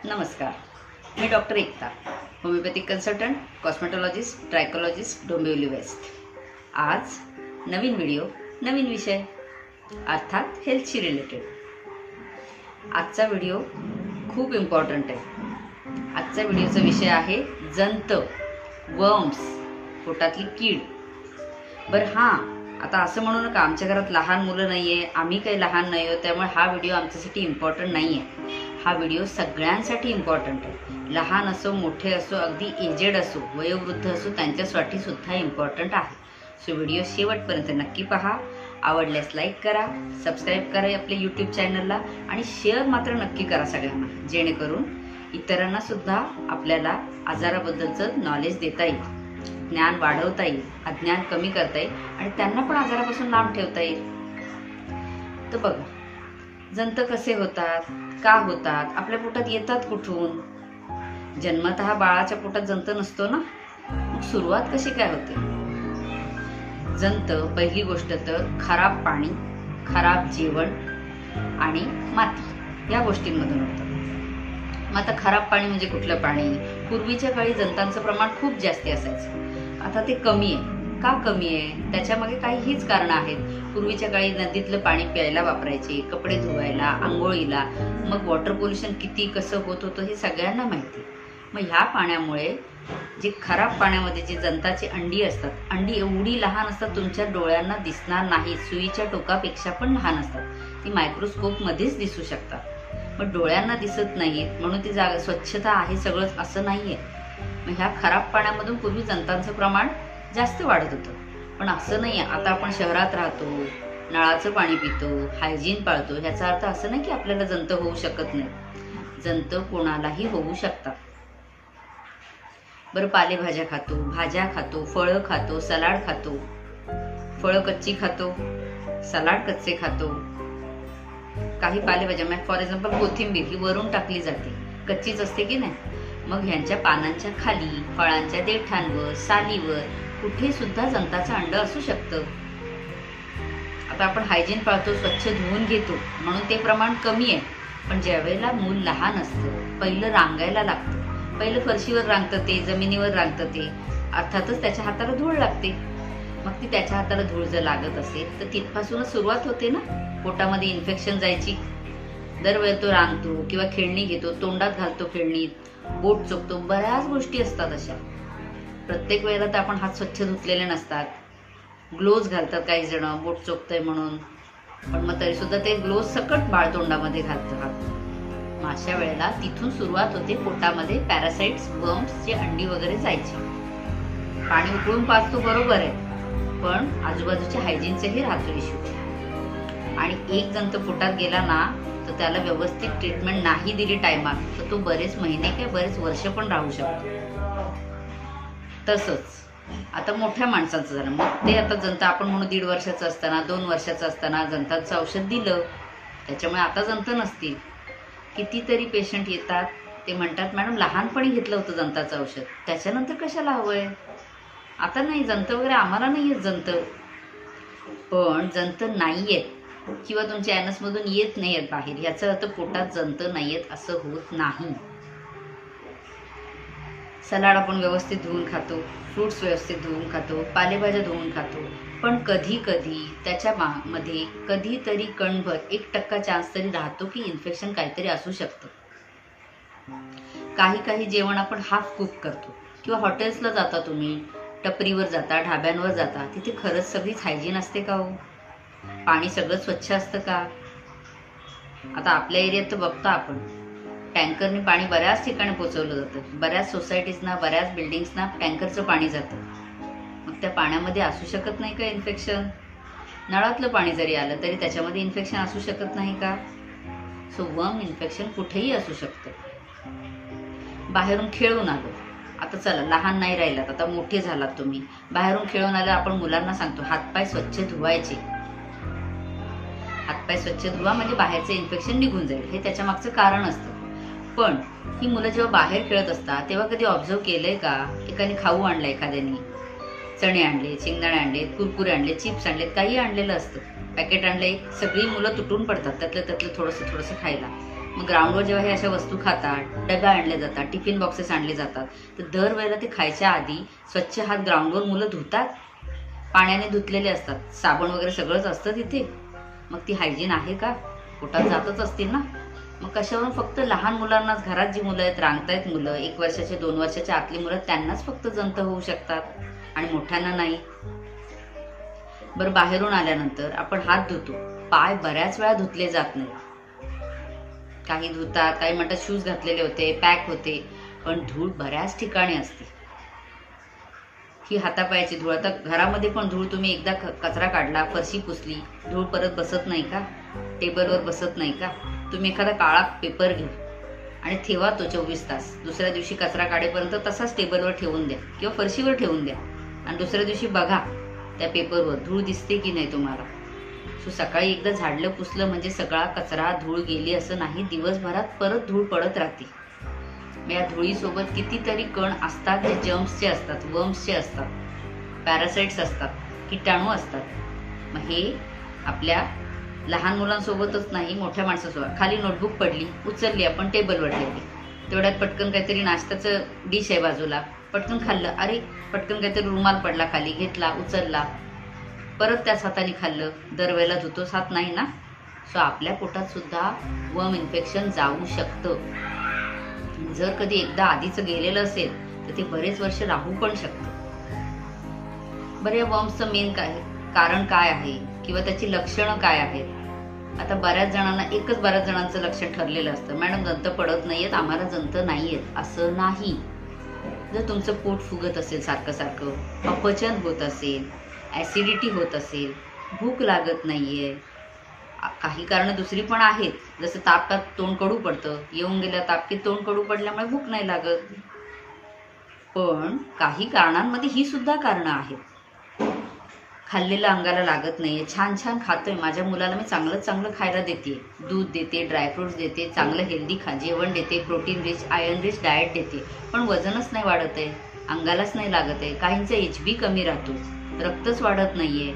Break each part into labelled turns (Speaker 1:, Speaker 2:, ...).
Speaker 1: नमस्कार, मी डॉक्टर एकता, homeopathic consultant, कॉस्मेटॉलॉजिस्ट, ट्रायकोलॉजिस्ट, Dombivli waste. आज नवीन video, नवीन विषय, अर्थात हेल्थशी रिलेटेड। आजचा व्हिडिओ खूप इम्पॉर्टंट आहे। आजचा व्हिडिओचा विषय आहे जंत, वर्म्स, पोटातली कीड। बरं हां, आता असं म्हणू नका आमच्या घरात लहान मुलं नाही आहे, आम्ही काही लहान नाही आहोत, त्यामुळे हा व्हिडिओ आमच्यासाठी इम्पॉर्टंट नाही आहे। हा व्हिडिओ सगळ्यांसाठी इम्पॉर्टंट आहे। लहान असो, मोठे असो, अगदी एजेड असो, वयोवृद्ध असो, त्यांच्यासाठी सुद्धा इम्पॉर्टंट आहे। सो व्हिडिओ शेवटपर्यंत नक्की पहा। आवडल्यास लाईक करा, सबस्क्राईब करा आपल्या यूट्यूब चॅनलला आणि शेअर मात्र नक्की करा सगळ्यांना, जेणेकरून इतरांना सुद्धा आपल्याला आजाराबद्दलचं नॉलेज देता येईल, ज्ञान वाढवता येईल, अज्ञान कमी करता येईल आणि त्यांना पण आजारापासून लांब ठेवता येईल। तर बघा, जंत कसे होतात, का होतात, आपल्या पोटात येतात कुठून? जन्मतः बाळाच्या पोटात जंत नसतो ना, मग सुरुवात कशी काय होते? जंत पहिली गोष्ट तर खराब पाणी, खराब जेवण आणि माती या गोष्टींमधून होतं। मग आता खराब पाणी म्हणजे कुठलं पाणी? पूर्वीच्या काळी जंतांचं प्रमाण खूप जास्ती असायचं, आता ते कमी आहे। का कमी आहे? त्याच्यामागे काही हीच कारणं आहेत। पूर्वीच्या काळी नदीतलं पाणी प्यायला वापरायचे, कपडे धुवायला, आंघोळीला। मग वॉटर पोल्युशन किती कसं होत होतं हे सगळ्यांना माहिती। मग ह्या पाण्यामुळे जे खराब पाण्यामध्ये जे जंताची अंडी असतात, अंडी एवढी लहान असतात तुमच्या डोळ्यांना दिसणार नाही, सुईच्या टोकापेक्षा पण लहान असतात, ती मायक्रोस्कोपमध्येच दिसू शकतात। मग डोळ्यांना दिसत नाहीत म्हणून ती जागा स्वच्छता आहे सगळंच असं नाहीये। मग ह्या खराब पाण्यामधून पूर्वी जंतांचं प्रमाण जास्त वाढत होतं, पण असं नाही आहे। आता आपण शहरात राहतो, नळाचं पाणी पितो, हायजीन पाळतो, ह्याचा अर्थ असं नाही की आपल्याला जंत होऊ शकत नाही। जंत कोणालाही होऊ शकतात। बरं, पालेभाज्या खातो, भाज्या खातो, फळं खातो, सलाड खातो, फळं कच्ची खातो, सलाड कच्चे खातो। काही पालेभाज्या फॉर एक्झाम्पल कोथिंबीर ही वरून टाकली जाते, कच्चीच असते की नाही। मग ह्यांच्या पानांच्या खाली, फळांच्या देठांवर, सालीवर कुठे सुद्धा जंताचं अंड असू शकतं। आता आपण हायजीन पाळतो, स्वच्छ धुवून घेतो म्हणून ते प्रमाण कमी आहे, पण ज्यावेळेला मूल लहान असतं, पहिलं रांगायला लागतं, पहिलं फरशीवर रांगतं, ते जमिनीवर रांगतं, ते अर्थातच त्याच्या हाताला धूळ लागते। मग ती त्याच्या हाताला धूळ जर लागत असेल तर तिथपासूनच सुरुवात होते ना पोटामध्ये इन्फेक्शन जायची। दरवेळेला तो रांगतो किंवा खेळणी घेतो, तोंडात घालतो खेळणीत, बोट चोखतो, बऱ्याच गोष्टी असतात अशा। प्रत्येक वेळेला तर आपण हात स्वच्छ धुतलेले नसतात, ग्लोव्ज घालतात काही जण बोट चोखतंय म्हणून, पण मग तरी सुद्धा ते ग्लोव्ज सकट बाळ तोंडामध्ये घालतं हात। मग अशा वेळेला तिथून सुरुवात होते पोटामध्ये पॅरासाइट्स, वर्म्स चे अंडी वगैरे जायचे। पाणी उकळून पाजतो बरोबर आहे, पण आजूबाजूच्या हायजीनचेही राहतो इश्यू। आणि एक जंत पोटात गेला ना तर त्याला व्यवस्थित ट्रीटमेंट नाही दिली टायमात तर तो बरेच महिने किंवा बरेच वर्ष पण राहू शकतो। तसंच आता मोठ्या माणसाचं झालं, मग ते आता जंत आपण म्हणू 1.5 वर्षाचं असताना, 2 वर्षाचं असताना जंताचं औषध दिलं, त्याच्यामुळे आता जंत नसतील। कितीतरी पेशंट येतात, ते म्हणतात मॅडम लहानपणी घेतलं होतं जंताचं औषध, त्याच्यानंतर कशाला हवंय? आता नाही जंत वगैरे, आम्हाला नाही येत जंत। पण जंत नाही येत किंवा तुमच्या ॲनसमधून येत नाही आहेत बाहेर, याचा अर्थ पोटात जंत नाही येत असं होत नाही। सलाड आपण व्यवस्थित धुवून खातो, फ्रूट्स व्यवस्थित धुवून खातो, पालेभाज्या धुवून खातो, पण कधी कधी त्याच्या मध्ये कधीतरी कणभर 1% चान्स तरी राहतो की इन्फेक्शन काहीतरी असू शकतं। काही जेवण आपण हाफ कुक करतो किंवा हॉटेल्सला जाता, तुम्ही टपरीवर जाता, ढाब्यांवर जाता, तिथे खरंच सगळीच हायजीन असते का हो? पाणी सगळं स्वच्छ असतं का? आता आपल्या एरियात तर बघता आपण, टँकरने पाणी बऱ्याच ठिकाणी पोचवलं जातं, बऱ्याच सोसायटीजना, बऱ्याच बिल्डिंग्सना टँकरचं पाणी जातं। मग त्या पाण्यामध्ये असू शकत नाही का इन्फेक्शन? नळातलं पाणी जरी आलं तरी त्याच्यामध्ये इन्फेक्शन असू शकत नाही का? सो वर्म इन्फेक्शन कुठेही असू शकतं। बाहेरून खेळून आलो, आता चला लहान नाही राहिलात, आता मोठे झालात तुम्ही, बाहेरून खेळून आलं, आपण मुलांना सांगतो हातपाय स्वच्छ धुवायचे, हातपाय स्वच्छ धुवा म्हणजे बाहेरचं इन्फेक्शन निघून जाईल, हे त्याच्या मागचं कारण असतं। पण ही मुलं जेव्हा बाहेर खेळत असतात तेव्हा कधी ऑब्झर्व केलंय का एकाने खाऊ आणला, एखाद्याने चणे आणले, शेंगदाणे आणले, कुरकुरे आणले, चिप्स आणलेत, काही आणलेलं असतं, पॅकेट आणलंय, सगळी मुलं तुटून पडतात त्यातलं थोडंसं खायला। मग ग्राउंडवर जेव्हा हे अशा वस्तू खातात, डब्या आणल्या जातात, टिफिन बॉक्सेस आणले जातात, तर दरवेळेला ते खायच्या आधी स्वच्छ हात ग्राउंडवर मुलं धुतात, पाण्याने धुतलेले असतात, साबण वगैरे सगळंच असतं तिथे. मग ती हायजीन आहे का? पोटात जातच असतील ना. मग कशावरून फक्त लहान मुलांनाच, घरात जी मुलं आहेत, रांगतायत मुलं, 1 वर्षाचे 2 वर्षाच्या आतली मुलं, त्यांनाच फक्त जंत होऊ शकतात आणि मोठ्यांना नाही. बरं, बाहेरून आल्यानंतर आपण हात धुतो, पाय बऱ्याच वेळा धुतले जात नाही. काही धुतात, काही म्हणतात शूज घातलेले होते, पॅक होते, पण धूळ बऱ्याच ठिकाणी असते. ही हातापायाची धूळ. आता घरामध्ये पण धूळ, तुम्ही एकदा कचरा काढला, फरशी पुसली, धूळ परत बसत नाही का? टेबलवर बसत नाही का? तुम्ही एखादा काळा पेपर घ्या आणि ठेवा तो 24 तास. दुसऱ्या दिवशी कचरा काढेपर्यंत तसाच टेबलवर ठेवून द्या किंवा फरशीवर ठेवून द्या आणि दुसऱ्या दिवशी बघा त्या पेपरवर धूळ दिसते की नाही तुम्हाला. सो सकाळी एकदा झाडलं पुसलं म्हणजे सगळा कचरा, धूळ गेली असं नाही, दिवसभरात परत धूळ पडत राहते. मग या धुळीसोबत कितीतरी कण असतात, जे जर्म्सचे असतात, वर्म्सचे असतात, पॅरासाइट्स असतात, किटाणू असतात. मग हे आपल्या लहान मुलांसोबतच नाही, मोठ्या माणसासोबत. खाली नोटबुक पडली, उचलली आपण, टेबलवर ठेवली, तेवढ्यात पटकन काहीतरी नाश्त्याचं डिश आहे बाजूला, पटकन खाल्लं, अरे पटकन काहीतरी रुमाल पडला खाली, घेतला, उचलला, परत त्याच हाताने खाल्लं. दरवेळेला धुतोच हात नाही ना. सो आपल्या पोटात सुद्धा वर्म इन्फेक्शन जाऊ शकतं. जर कधी एकदा आधीचं गेलेलं असेल तर ते बरेच वर्ष राहू पण शकतं. बरं, या वर्म्सचं मेन कारण काय आहे किंवा त्याची लक्षणं काय आहेत? आता बऱ्याच जणांचं लक्षण ठरलेलं असतं, मॅडम जंत पडत नाहीयेत, आम्हाला जंत नाहीयेत. असं नाही. जर तुमचं पोट फुगत असेल सारखं सारखं, अपचन होत असेल, ॲसिडिटी होत असेल, भूक लागत नाहीये, काही कारणं दुसरी पण आहेत, जसं तापात तोंड कडू पडतं, येऊन गेल्या ताप की तोंड कडू पडल्यामुळे भूक नाही लागत. पण काही कारणांमध्ये ही सुद्धा कारणं आहेत. खाल्लेलं अंगाला लागत नाहीये, छान छान खातोय, माझ्या मुलाला मी चांगलं खायला देते, दूध देते, ड्रायफ्रुट्स देते, चांगलं हेल्दी जेवण देते, protein rich, iron rich diet देते, पण वजनच नाही वाढत आहे, अंगालाच नाही लागत आहे, काहींचं HB कमी राहतो, रक्तच वाढत नाहीये.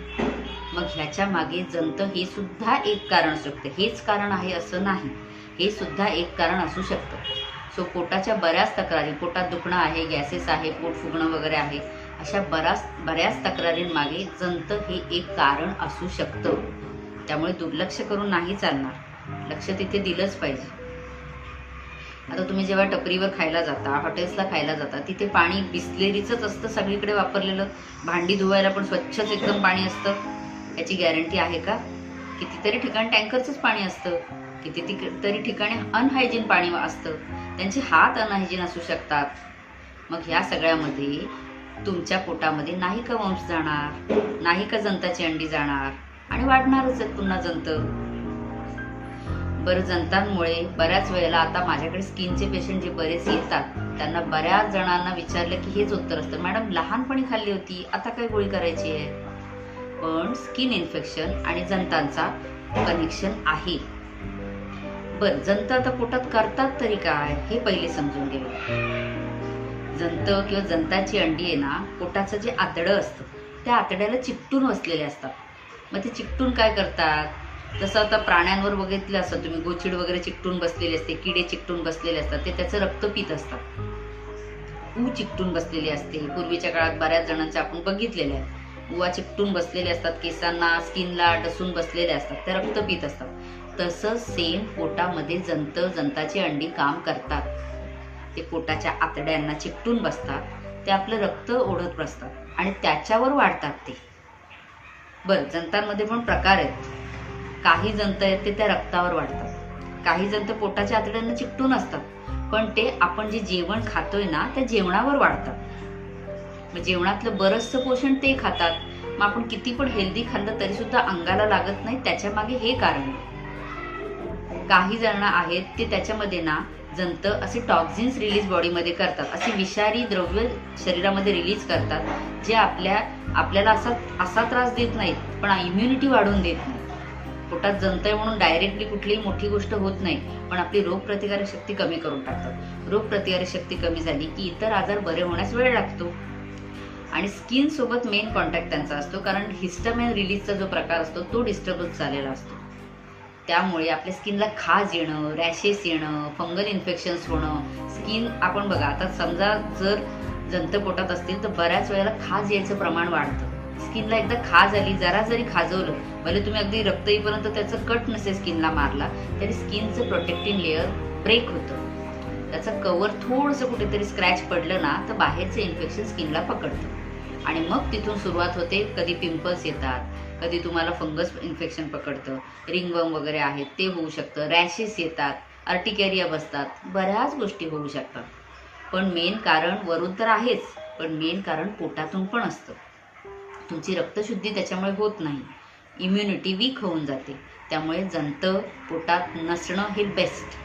Speaker 1: मग ह्याच्या मागे जंत हे सुद्धा एक कारण असू शकतं. हेच कारण आहे असं नाही, हे सुद्धा एक कारण असू शकतं. सो पोटाच्या बऱ्याच तक्रारी, पोटात दुखणं आहे, गॅसेस आहे, पोट फुगणं वगैरे आहे, अशा बऱ्याच तक्रारींमागे जंत हे एक कारण असू शकतं. त्यामुळे दुर्लक्ष करून नाही चालणार, लक्ष तिथे दिलंच पाहिजे. आता तुम्ही जेव्हा टपरीवर खायला जाता, हॉटेल्सला खायला जाता, तिथे पाणी बिस्लेरीचंच असतं सगळीकडे वापरलेलं. भांडी धुवायला पण स्वच्छच एकदम पाणी असतं, याची गॅरंटी आहे का? कितीतरी ठिकाणी टँकरचंच पाणी असतं, कितीतरी ठिकाणी अनहायजीन पाणी असतं, त्यांचे हात अनहायजीन असू शकतात. मग ह्या सगळ्यामध्ये तुमच्या पोटामध्ये नाही का वर्म्स जाणार, नाही का जंताची अंडी जाणार आणि वाढणारच आहेत पुन्हा जंत. बरं, जंतांमुळे बऱ्याच वेळेला, आता माझ्याकडे स्किनचे पेशंट जे बरेच येतात, त्यांना बऱ्याच जणांना विचारलं की हेच उत्तर असतं, मॅडम लहानपणी खाल्ली होती, आता काय गोळी करायची आहे? पण स्किन इन्फेक्शन आणि जंतांचा कनेक्शन आहे. बरं, जंत आता पोटात करतात तरी काय, हे पहिले समजून घेऊ. जंत किंवा जंताची अंडी आहे ना, पोटाचं जे आतडं असतं त्या आतड्याला चिकटून बसलेले असतात. मग ते चिकटून काय करतात, जसं आता प्राण्यांवर बघितलं असं तुम्ही, गोचिड वगैरे चिकटून बसलेले असते, किडे चिकटून बसलेले असतात, ते त्याचं रक्त पित असतात. ऊ चिकटून बसलेली असते. पूर्वीच्या काळात बऱ्याच जणांचे आपण बघितलेले आहे, उवा चिकटून बसलेले असतात, केसांना स्किनला डसून बसलेले असतात, ते रक्त पित असतात. तसं सेम पोटामध्ये जंताची अंडी काम करतात. ते पोटाच्या आतड्यांना चिकटून बसतात, ते आपलं रक्त ओढत बसतात आणि त्याच्यावर वाढतात ते. बरं, जंतांमध्ये पण प्रकार आहेत. काही जंत आहेत ते त्या रक्तावर वाढतात, काही जंत पोटाच्या आतड्यांना चिकटून असतात, पण ते आपण जे जेवण खातोय ना त्या जेवणावर वाढतात. मग जेवणातलं बरंचसं पोषण ते खातात. मग आपण किती पण हेल्दी खाल्लं तरी सुद्धा अंगाला लागत नाही, त्याच्या मागे हे कारण आहे. काही जण आहेत ते त्याच्यामध्ये ना जंत असे टॉक्झिन्स रिलीज बॉडीमध्ये करतात, अशी विषारी द्रव्य शरीरामध्ये रिलीज करतात, जे आपल्याला असा त्रास देत नाहीत, पण इम्युनिटी वाढवून देत नाही. पोटात जंत आहे म्हणून डायरेक्टली कुठलीही मोठी गोष्ट होत नाही, पण आपली रोगप्रतिकारक शक्ती कमी करून टाकतात. रोगप्रतिकारक शक्ती कमी झाली की इतर आजार बरे होण्यास वेळ लागतो. आणि स्किन सोबत मेन कॉन्टॅक्ट त्यांचा असतो, कारण हिस्टामाइन रिलीजचा जो प्रकार असतो तो डिस्टर्बच झालेला असतो. त्यामुळे आपल्या स्किनला खाज येणं, रॅशेस येणं, फंगल इन्फेक्शन्स होणं, स्किन आपण बघा आता समजा जर जंत पोटात असतील तर बऱ्याच वेळेला खाज यायचं प्रमाण वाढतं. स्किनला एकदा खाज आली, जरा जरी खाजवलं, भले तुम्ही अगदी रक्त येईपर्यंत त्याचं कट नसेल स्किनला मारला, तरी स्किनचं प्रोटेक्टिंग लेअर ब्रेक होतं. त्याचं कवर थोडंसं कुठेतरी स्क्रॅच पडलं ना तर बाहेरचं इन्फेक्शन स्किनला पकडतं आणि मग तिथून सुरुवात होते. कधी पिंपल्स येतात, कधी तुम्हाला फंगस इन्फेक्शन पकडतं, रिंगवर्म वगैरे आहेत ते होऊ शकतं, रॅशेस येतात, अर्टिकेरिया बसतात, बऱ्याच गोष्टी होऊ शकतात. पण मेन कारण वरून तर आहेच, पण मेन कारण पोटातून पण असतं. तुमची रक्तशुद्धी त्याच्यामुळे होत नाही, इम्युनिटी वीक होऊन जाते. त्यामुळे जंत पोटात नसणं हे बेस्ट.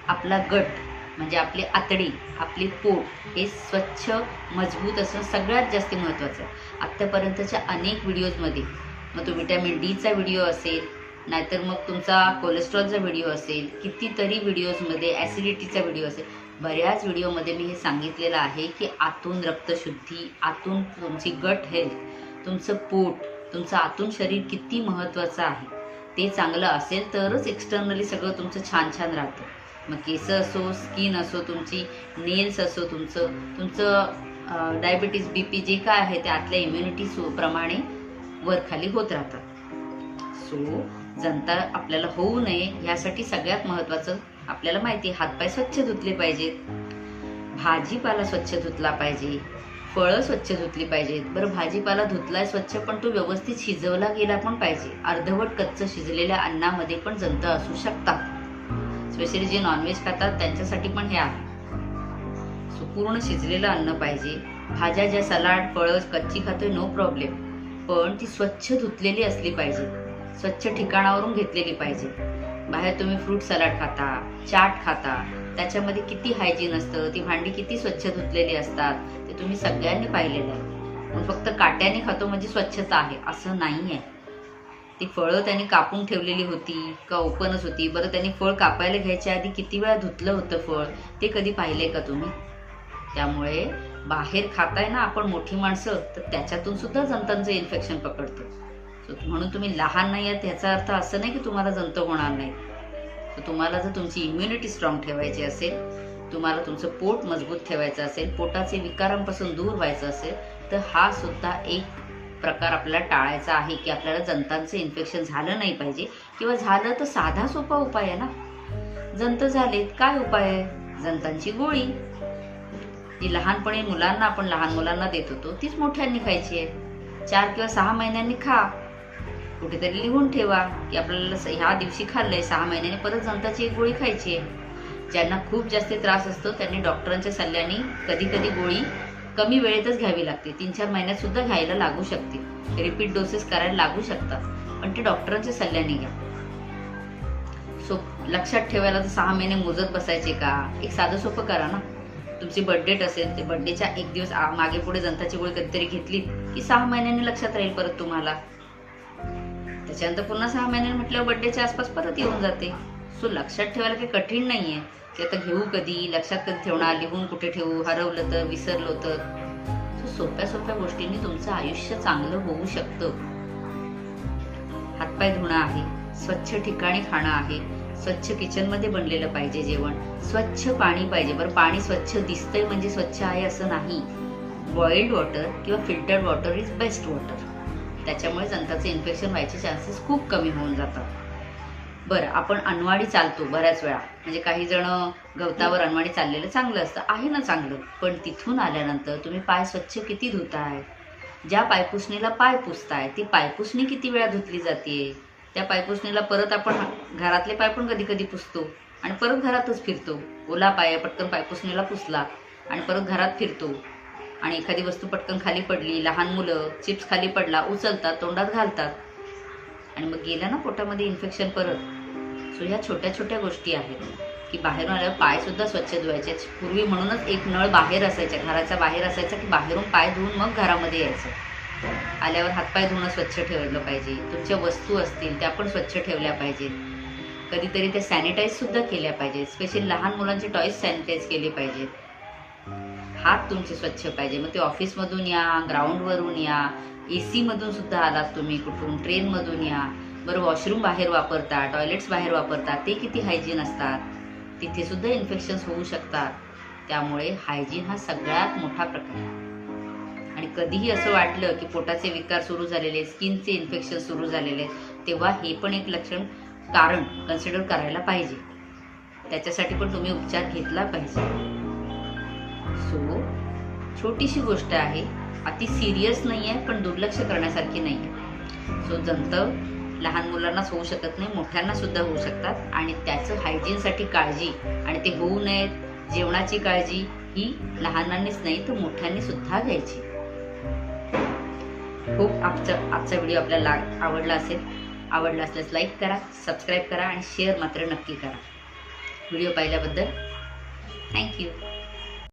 Speaker 1: आपला गट म्हणजे आपली आतडी, आपली पोट हे स्वच्छ मजबूत असणं सगळ्यात जास्त महत्त्वाचं आहे. आत्तापर्यंतच्या अनेक व्हिडिओजमध्ये, मग तो व्हिटॅमिन डीचा व्हिडिओ असेल, नाहीतर मग तुमचा कोलेस्ट्रॉलचा व्हिडिओ असेल, कितीतरी व्हिडिओजमध्ये ॲसिडिटीचा व्हिडिओ असेल, बऱ्याच व्हिडिओमध्ये मी हे सांगितलेलं आहे की आतून रक्तशुद्धी, आतून तुमची गट हेल्थ, तुमचं पोट, तुमचं आतून शरीर किती महत्त्वाचं आहे. ते चांगलं असेल तरच एक्सटर्नली सगळं तुमचं छान छान राहतं. मग केस असो, स्किन असो, तुमची नेल्स असो, तुमचं डायबिटीज, BP जे काय आहे ते आतल्या इम्युनिटी प्रमाणे वरखाली होत राहतात. सो जंता आपल्याला होऊ नये यासाठी सगळ्यात महत्त्वाचं आपल्याला माहिती आहे, हातपाय स्वच्छ धुतले पाहिजेत, भाजीपाला स्वच्छ धुतला पाहिजे, फळं स्वच्छ धुतली पाहिजेत. बरं, भाजीपाला धुतलाय स्वच्छ, पण तो व्यवस्थित शिजवला गेला पण पाहिजे. अर्धवट कच्चं शिजलेल्या अन्नामध्ये पण जंत असू शकतात. स्पेशली जे नॉनव्हेज खातात त्यांच्यासाठी पण हे आहे. सो पूर्ण शिजलेलं अन्न पाहिजे. भाज्या ज्या सलाड, फळं कच्ची खातोय नो प्रॉब्लेम, पण ती स्वच्छ धुतलेली असली पाहिजे, स्वच्छ ठिकाणावरून घेतलेली पाहिजे. बाहेर तुम्ही फ्रूट सलाड खाता, चाट खाता, त्याच्यामध्ये किती हायजीन असतं, ती भांडी किती स्वच्छ धुतलेली असतात ते तुम्ही सगळ्यांनी पाहिलेलं आहे. पण फक्त काट्याने खातो म्हणजे स्वच्छता आहे असं नाही आहे. ती फळं त्यांनी कापून ठेवलेली होती का ओपनच होती? बरं, त्यांनी फळ कापायला घ्यायच्या आधी किती वेळा धुतलं होतं फळ ते कधी पाहिलंय का तुम्ही? त्यामुळे बाहेर खाताय ना आपण मोठी माणसं, तर त्याच्यातून सुद्धा जंतांचं इन्फेक्शन पकडतं. म्हणून तुम्ही लहान नाही आहात याचा अर्थ असं नाही की तुम्हाला जंत होणार नाही. तर तुम्हाला जर तुमची इम्युनिटी स्ट्रॉंग ठेवायची असेल, तुम्हाला तुमचं पोट मजबूत ठेवायचं असेल, पोटाचे विकारांपासून दूर व्हायचं असेल, तर हा सुद्धा एक प्रकार आपल्याला टाळायचा आहे की आपल्याला जंतांचं इन्फेक्शन झालं नाही पाहिजे. किंवा झालं तर साधा सोपा उपाय आहे ना. जंत झालेत, काय उपाय आहे? जंतांची गोळी, जी लहानपणी मुलांना, आपण लहान मुलांना देत होतो, तीच मोठ्यांनी खायची आहे. 4 किंवा 6 महिन्यांनी खा. कुठेतरी लिहून ठेवा की आपल्याला ह्या दिवशी खाल्लंय, 6 महिन्यांनी परत जंताची एक गोळी खायची आहे. ज्यांना खूप जास्त त्रास असतो त्यांनी डॉक्टरांच्या सल्ल्याने कधी कधी गोळी कमी वेळेतच घ्यावी लागते. 3-4 महिन्यात सुद्धा घ्यायला लागू शकते, रिपीट डोसेस करायला लागू शकतात, पण ते डॉक्टरांच्या सल्ल्याने घ्या. सो लक्षात ठेवायला तर 6 महिने मोजत बसायचे का? एक साधं सोपं करा ना. तुमची बर्थडेट असेल ते बर्थडेच्या 1 दिवस मागे पुढे जंताची गोळी कधीतरी घेतली की 6 महिन्यांनी लक्षात राहील परत तुम्हाला. त्याच्यानंतर पुन्हा 6 महिन्यांनी म्हटल्यावर बर्थडेच्या आसपास परत येऊन जाते. सो लक्षात ठेवायला काही कठीण नाहीये की आता घेऊ कधी, लक्षात कधी ठेवणार, लिहून कुठे ठेवू, हरवलं तर, विसरलो तर. सो सोप्या सोप्या गोष्टींनी तुमचं आयुष्य चांगलं होऊ शकतं. हातपाय धुणं आहे, स्वच्छ ठिकाणी खाणं आहे, स्वच्छ किचनमध्ये बनलेलं पाहिजे जेवण, स्वच्छ पाणी पाहिजे. बरं, पाणी स्वच्छ दिसतंय म्हणजे स्वच्छ आहे असं नाही. बॉइल्ड वॉटर किंवा filtered water is best water. त्याच्यामुळे जंताचे इन्फेक्शन व्हायचे चान्सेस खूप कमी होऊन जातात. बरं, आपण अनवाणी चालतो बऱ्याच वेळा, म्हणजे काही जण गवतावर अनवाणी चाललेलं चांगलं असतं, आहे ना चांगलं, पण तिथून आल्यानंतर तुम्ही पाय स्वच्छ किती धुताय? ज्या पायपुसणीला पाय पुसताय ती पायपुसणी किती वेळा धुतली जाते? त्या पायपुसणीला परत आपण घरातले पाय पण कधी कधी पुसतो आणि परत घरातच फिरतो. ओला पाय पटकन पायपुसणीला पुसला आणि परत घरात फिरतो. आणि एखादी वस्तू पटकन खाली पडली, लहान मुलं चिप्स खाली पडला, उचलतात, तोंडात घालतात आणि मग गेलं ना पोटामध्ये इन्फेक्शन परत. सो ह्या छोट्या छोट्या गोष्टी आहेत की बाहेरून आल्यावर पाय सुद्धा स्वच्छ धुवायचे. पूर्वी म्हणूनच एक नळ बाहेर असायचा, घराच्या बाहेर असायचा की बाहेरून पाय धुवून मग घरामध्ये यायचं. आल्यावर हातपाय धुणं स्वच्छ ठेवलं पाहिजे. तुमच्या वस्तू असतील त्या पण स्वच्छ ठेवल्या पाहिजेत. कधीतरी त्या सॅनिटाईज सुद्धा केल्या पाहिजेत. स्पेशली लहान मुलांचे टॉयज सॅनिटाईज केले पाहिजेत. हात तुमचे स्वच्छ पाहिजे. मग ते ऑफिसमधून या, ग्राउंडवरून या, AC मधून सुद्धा आलात तुम्ही, कुठून ट्रेनमधून या, बरं, वॉशरूम बाहेर वापरतात, टॉयलेट्स बाहेर वापरतात, ते किती हायजीन असतात, तिथे सुद्धा इन्फेक्शन्स होऊ शकतात. त्यामुळे हायजीन हा सगळ्यात मोठा प्रकार आहे. आणि कधीही असं वाटलं की पोटाचे विकार सुरू झालेले, स्किनचे इन्फेक्शन सुरू झालेले, तेव्हा हे पण एक कारण कन्सिडर करायला पाहिजे. त्याच्यासाठी पण तुम्ही उपचार घेतला पाहिजे. सो छोटीशी गोष्ट आहे, अति सिरियस नाही आहे, पण दुर्लक्ष करण्यासारखी नाही आहे. सो जंत लहान मुलांनाच होऊ शकत नाही, मोठ्यांना सुद्धा होऊ शकतात. आणि त्याचं हायजीनसाठी काळजी आणि ते होऊ नयेत, जेवणाची काळजी ही लहानांनीच नाही तर मोठ्यांनी सुद्धा घ्यायची. खूप आजचा व्हिडिओ आपल्याला आवडला असेल. आवडला असल्यास लाईक करा, सबस्क्राईब करा आणि शेअर मात्र नक्की करा. व्हिडिओ पाहिल्याबद्दल थँक्यू.